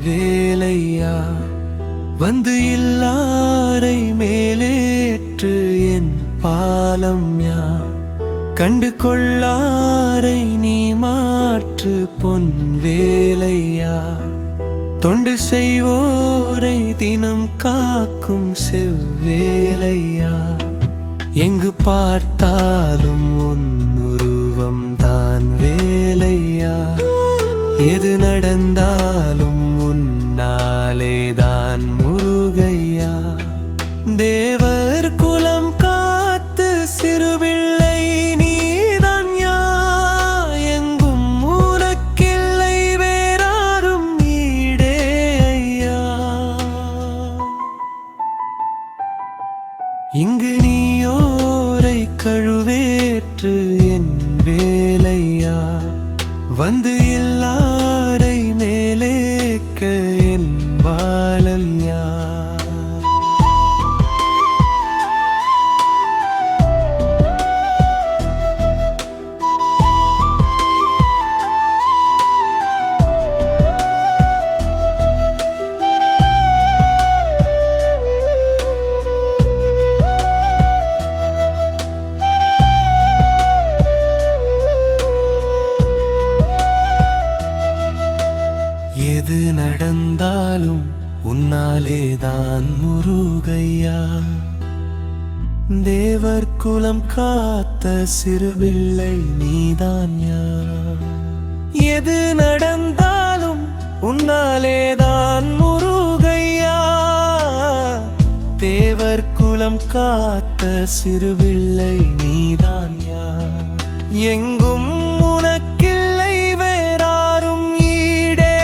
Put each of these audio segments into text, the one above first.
வேலையா வந்து எல்லாரை மேலேற்று என் பாலம் யா கண்டு கொள்ளாரை நீ மாற்று பொன் வேலையா தொண்டு செய்வோரை தினம் காக்கும் செவ்வேலையா எங்கு பார்த்தாலும் உன் உருவம் தான் வேலையா எது நடந்தாலும் உன்னாலே தான் முருகையா தேவர் குலம் காத்து சிறுபிள்ளை நீதான் யா எங்கும் உனக்கில்லை வேறாரும் ஈடே ஐயா இங்கு நீயோரை கழுவேற்று என் வேலையா வந்து எல்லாரை மேலேக்க என் வாழல்யா எது நடந்தாலும் உன்னாலேதான் முருகையா தேவர் குலம் காத்த சிறுபிள்ளை நீதான் யா எது நடந்தாலும் உன்னாலேதான் முருகையா தேவர் குலம் காத்த சிறுபிள்ளை நீதான் யா எங்கும் உனக்கில்லை வேறாரும் ஈடே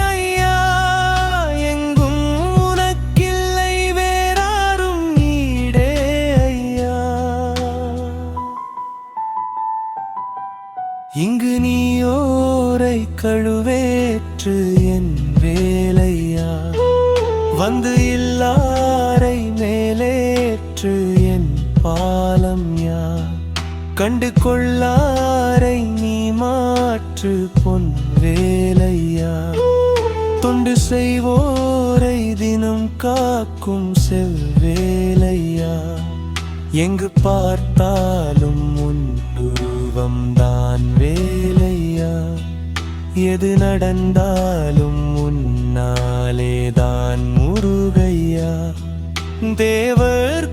ஐயா எங்கும் உனக்கில்லை வேறாரும் ஈடே ஐயா இங்கு நீயோரை கழுவேற்று என் வேலையா வந்து எல்லாரை மேலேற்று என் பாலம் யா கண்டு கொள்ளாரை நீ மாற்று பொன் வேலையா தொண்டு செய்வோரை தினம் காக்கும் செவ்வேலையா எங்கு பார்த்தாலும் உன் உருவம் தான் வேலையா எது நடந்தாலும் உன்னாலே தான் முருகையா தேவர்